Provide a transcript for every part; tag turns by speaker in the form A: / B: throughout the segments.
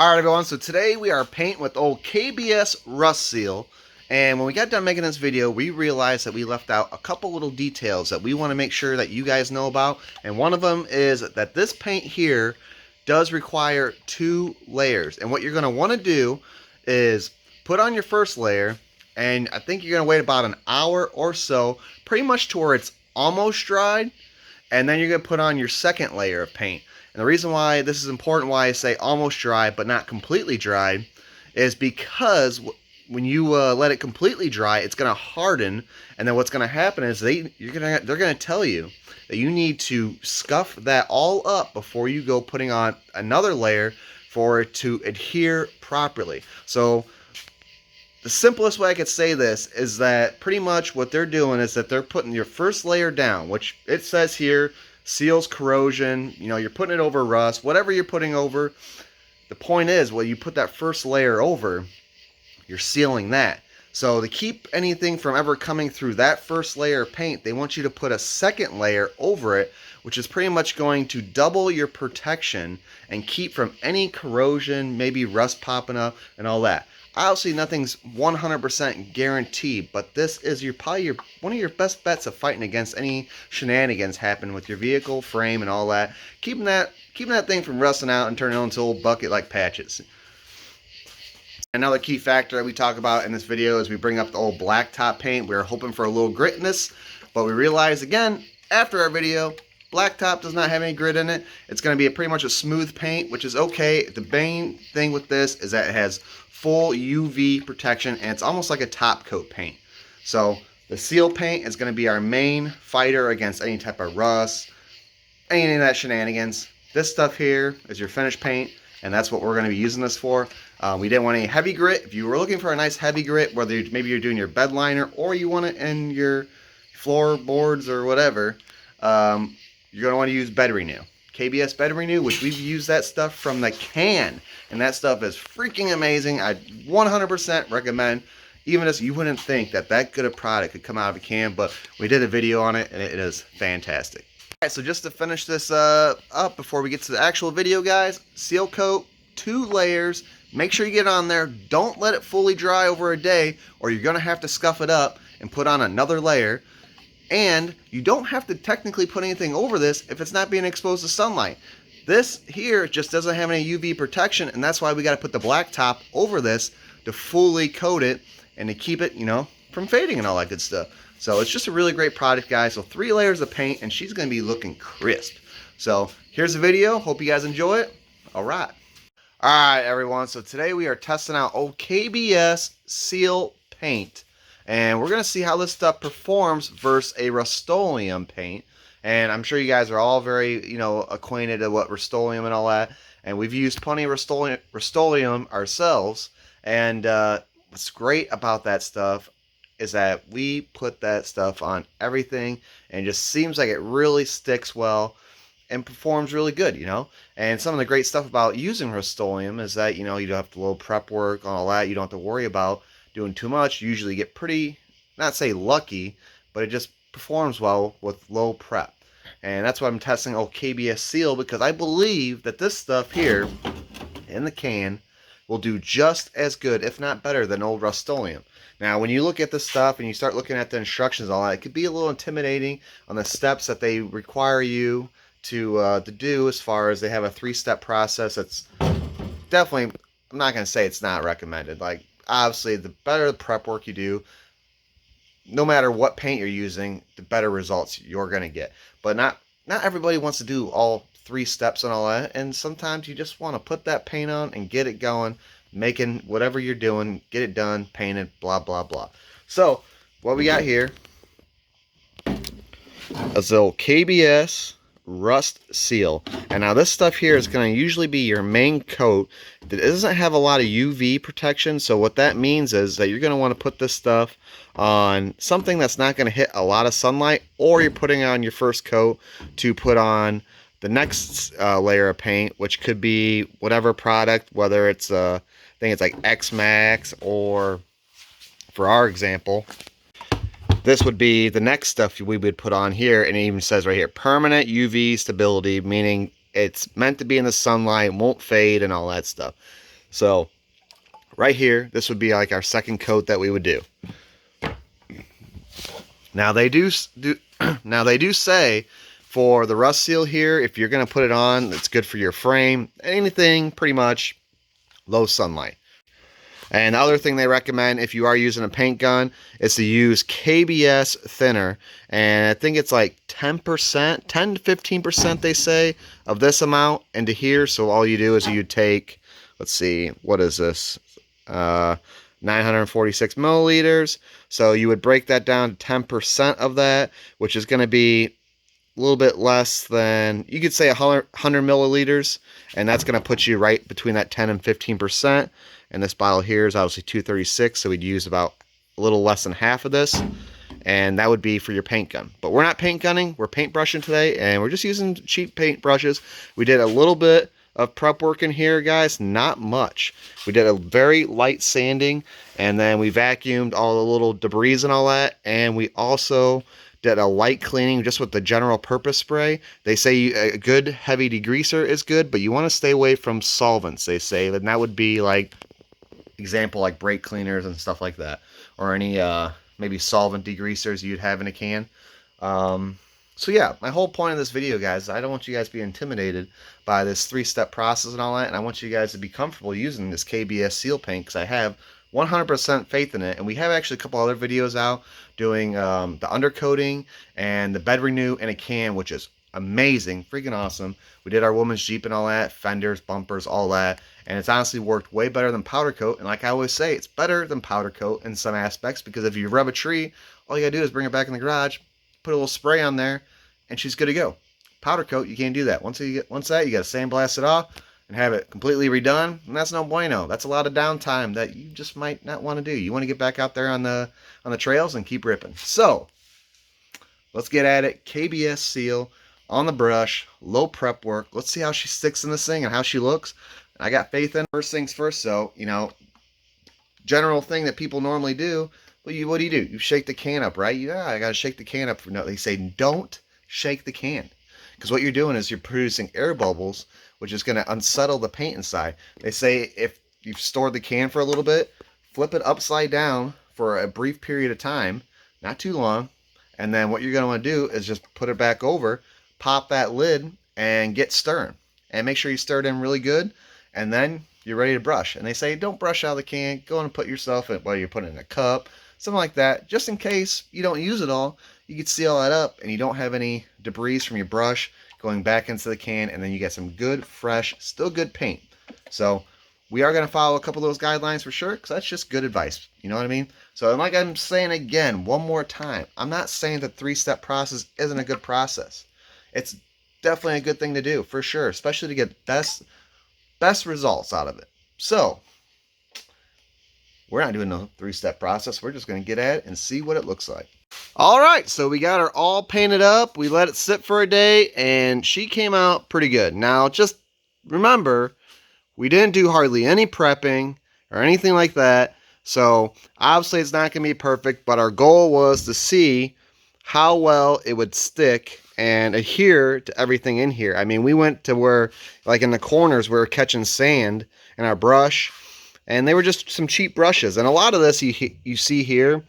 A: Alright everyone, so today we are painting with old KBS RustSeal, and when we got done making this video we realized that we left out a couple little details that we want to make sure that you guys know about, and one of them is that this paint here does require 2 layers, and what you're going to want to do is put on your first layer, and I think you're going to wait about an hour or so, pretty much to where it's almost dried, and then you're going to put on your second layer of paint. And the reason why this is important, why I say almost dry but not completely dry, is because when you let it completely dry, it's going to harden, and then what's going to happen is they're going to tell you that you need to scuff that all up before you go putting on another layer for it to adhere properly. So the simplest way I could say this is that pretty much what they're doing is that they're putting your first layer down, which it says here seals corrosion, you're putting it over rust, whatever you're putting over. The point is, when you put that first layer over, you're sealing that. So to keep anything from ever coming through that first layer of paint, they want you to put a second layer over it, which is pretty much going to double your protection and keep from any corrosion, maybe rust popping up and all that. Obviously, nothing's 100% guaranteed, but this is probably one of your best bets of fighting against any shenanigans happen with your vehicle, frame, and all that. Keeping that thing from rusting out and turning into old bucket like patches. Another key factor that we talk about in this video is we bring up the old blacktop paint. We're hoping for a little gritness, but we realize again after our video, blacktop does not have any grit in it. It's going to be pretty much a smooth paint, which is okay. The main thing with this is that it has full UV protection, and it's almost like a top coat paint. So the seal paint is going to be our main fighter against any type of rust, any of that shenanigans. This stuff here is your finished paint, and that's what we're going to be using this for. We didn't want any heavy grit. If you were looking for a nice heavy grit, whether maybe you're doing your bed liner or you want it in your floorboards or whatever, you're going to want to use Bed Renew. KBS Bed Renew, which we've used that stuff from the can, and that stuff is freaking amazing. I 100% recommend. Even if you wouldn't think that good a product could come out of a can, but we did a video on it, and it is fantastic. Alright, so just to finish this up before we get to the actual video, guys, seal coat, 2 layers. Make sure you get on there. Don't let it fully dry over a day, or you're going to have to scuff it up and put on another layer. And you don't have to technically put anything over this if it's not being exposed to sunlight. This here just doesn't have any UV protection, and that's why we got to put the blacktop over this to fully coat it and to keep it, from fading and all that good stuff. So it's just a really great product, guys. So 3 layers of paint, and she's going to be looking crisp. So here's the video. Hope you guys enjoy it. All right. All right, everyone. So today we are testing out old KBS Seal paint. And we're going to see how this stuff performs versus a Rust-Oleum paint. And I'm sure you guys are all very, acquainted with what Rust-Oleum and all that. And we've used plenty of Rust-Oleum ourselves. And what's great about that stuff is that we put that stuff on everything. And it just seems like it really sticks well and performs really good, And some of the great stuff about using Rust-Oleum is that, you don't have to do a little prep work and all that. You don't have to worry about doing too much. You usually get pretty, not say lucky, but it just performs well with low prep. And that's why I'm testing old KBS Seal, because I believe that this stuff here in the can will do just as good, if not better, than old Rust-Oleum. Now, when you look at this stuff and you start looking at the instructions and all that, it could be a little intimidating on the steps that they require you to do, as far as they have a 3-step process. That's definitely, I'm not going to say it's not recommended. Like, obviously, the better the prep work you do, no matter what paint you're using, the better results you're going to get. But not everybody wants to do all 3 steps and all that, and sometimes you just want to put that paint on and get it going, making whatever you're doing, get it done, painted, blah, blah, blah. So, what we got here is the old KBS RustSeal. And now this stuff here is going to usually be your main coat that doesn't have a lot of UV protection. So what that means is that you're going to want to put this stuff on something that's not going to hit a lot of sunlight, or you're putting on your first coat to put on the next layer of paint, which could be whatever product, whether it's I think it's like X-Max, or for our example, this would be the next stuff we would put on here, and it even says right here, permanent UV stability, meaning it's meant to be in the sunlight, won't fade, and all that stuff. So right here, this would be like our second coat that we would do. Now they do now they do say for the Rust Seal here, if you're going to put it on, it's good for your frame, anything pretty much low sunlight. And the other thing they recommend if you are using a paint gun is to use KBS thinner. And I think it's like 10%, 10 to 15% they say of this amount into here. So all you do is you take, let's see, what is this? 946 milliliters. So you would break that down to 10% of that, which is going to be a little bit less than, you could say 100 milliliters, and that's going to put you right between that 10 and 15%. And this bottle here is obviously 236, so we'd use about a little less than half of this, and that would be for your paint gun. But we're not paint gunning, we're paint brushing today, and we're just using cheap paint brushes. We did a little bit of prep work in here, guys, not much. We did a very light sanding, and then we vacuumed all the little debris and all that, and we also did a light cleaning just with the general purpose spray. They say a good heavy degreaser is good, but you want to stay away from solvents, they say. And that would be like, example, like brake cleaners and stuff like that. Or any maybe solvent degreasers you'd have in a can. So yeah, my whole point of this video, guys, is I don't want you guys to be intimidated by this 3-step process and all that. And I want you guys to be comfortable using this KBS Seal paint, because I have 100% faith in it. And we have actually a couple other videos out doing the undercoating and the bed renew in a can, which is amazing, freaking awesome. We did our woman's Jeep and all that, fenders, bumpers, all that, and it's honestly worked way better than powder coat. And like I always say, it's better than powder coat in some aspects, because if you rub a tree, all you gotta do is bring it back in the garage, put a little spray on there, and she's good to go. Powder coat, you can't do that. Once that, you gotta sandblast it off and have it completely redone, and that's no bueno. That's a lot of downtime that you just might not want to do. You want to get back out there on the trails and keep ripping. So let's get at it. KBS Seal on the brush, low prep work. Let's see how she sticks in this thing and how she looks. I got faith in her. First things first, so general thing that people normally do. Well, what do? You shake the can up, right? Yeah, I gotta shake the can up. No, they say don't shake the can, because what you're doing is you're producing air bubbles, which is going to unsettle the paint inside. They say if you've stored the can for a little bit, flip it upside down for a brief period of time, not too long, and then what you're going to want to do is just put it back over, pop that lid, and get stirring. And make sure you stir it in really good, and then you're ready to brush. And they say don't brush out of the can, go and put yourself in, well, you're putting it in a cup, something like that, just in case you don't use it all. You can seal that up and you don't have any debris from your brush going back into the can, and then you get some good, fresh, still good paint. So we are going to follow a couple of those guidelines for sure, because that's just good advice. You know what I mean? So like I'm saying again, one more time, I'm not saying the 3-step process isn't a good process. It's definitely a good thing to do for sure, especially to get best results out of it. So we're not doing no 3-step process. We're just going to get at it and see what it looks like. All right, so we got her all painted up. We let it sit for a day, and she came out pretty good. Now, just remember, we didn't do hardly any prepping or anything like that. So obviously it's not going to be perfect, but our goal was to see how well it would stick and adhere to everything in here. I mean, we went to where, like in the corners, we were catching sand in our brush, and they were just some cheap brushes. And a lot of this you see here,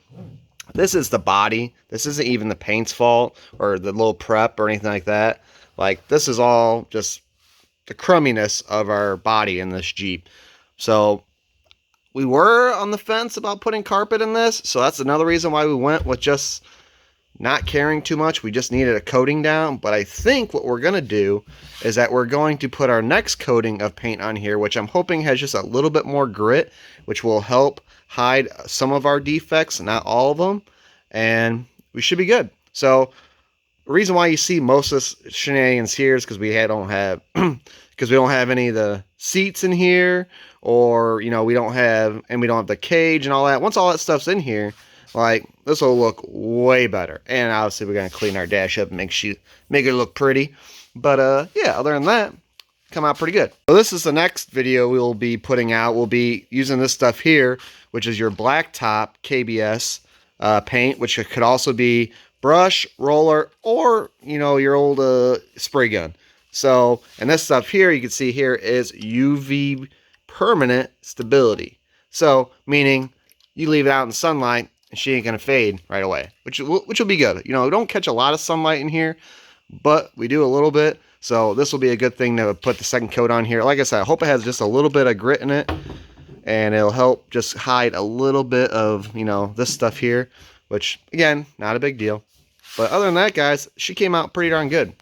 A: this is the body. This isn't even the paint's fault or the little prep or anything like that. Like, this is all just the crumminess of our body in this Jeep. So we were on the fence about putting carpet in this. So that's another reason why we went with just not caring too much. We just needed a coating down. But I think what we're going to do is that we're going to put our next coating of paint on here, which I'm hoping has just a little bit more grit, which will help hide some of our defects, not all of them, and we should be good. So the reason why you see most of this shenanigans here is because we don't have any of the seats in here, or we don't have the cage and all that. Once all that stuff's in here, like, this will look way better. And obviously we're gonna clean our dash up and make it look pretty. But yeah, other than that, come out pretty good. So this is the next video we will be putting out. We'll be using this stuff here, which is your blacktop KBS paint, which could also be brush, roller, or your old spray gun. So, and this stuff here, you can see here, is UV permanent stability. So, meaning you leave it out in sunlight and she ain't gonna fade right away, which will be good. You know, we don't catch a lot of sunlight in here, but we do a little bit. So this will be a good thing to put the second coat on here. Like I said, I hope it has just a little bit of grit in it, and it'll help just hide a little bit of, you know, this stuff here, which again, not a big deal. But other than that, guys, she came out pretty darn good.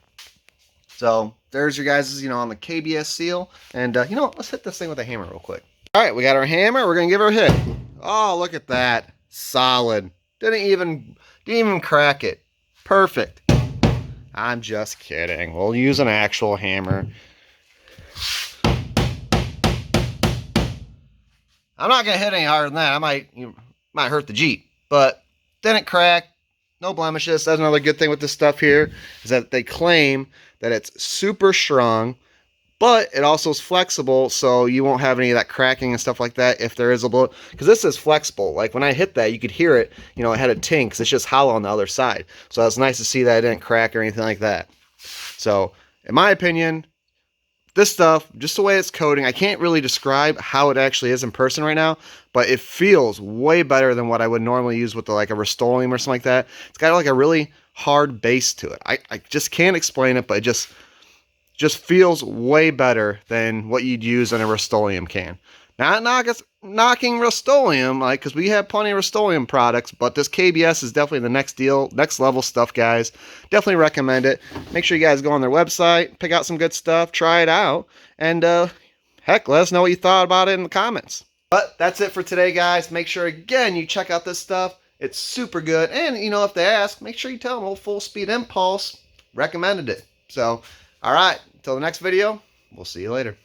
A: So there's your guys', you know, on the KBS Seal. And, you know, let's hit this thing with a hammer real quick. All right, we got our hammer. We're going to give her a hit. Oh, look at that. Solid. Didn't even crack it. Perfect. I'm just kidding. We'll use an actual hammer. I'm not going to hit any harder than that. I might hurt the Jeep. But didn't crack. No blemishes. That's another good thing with this stuff here, is that they claim that it's super strong, but it also is flexible, so you won't have any of that cracking and stuff like that if there is a bullet. Because this is flexible. Like when I hit that, you could hear it. You know, it had a ting because it's just hollow on the other side. So it's nice to see that it didn't crack or anything like that. So, in my opinion, this stuff, just the way it's coating, I can't really describe how it actually is in person right now, but it feels way better than what I would normally use with like a Rust-Oleum or something like that. It's got like a really hard base to it. I just can't explain it, but it just feels way better than what you'd use in a Rust-Oleum can. Not knocking Rust-Oleum, like, because we have plenty of Rust-Oleum products, but this KBS is definitely the next level stuff, guys. Definitely recommend it. Make sure you guys go on their website, pick out some good stuff, try it out, and heck, let us know what you thought about it in the comments. But that's it for today, guys. Make sure, again, you check out this stuff. It's super good. And, you know, if they ask, make sure you tell them old Full Speed Impulse recommended it. So, all right, until the next video, we'll see you later.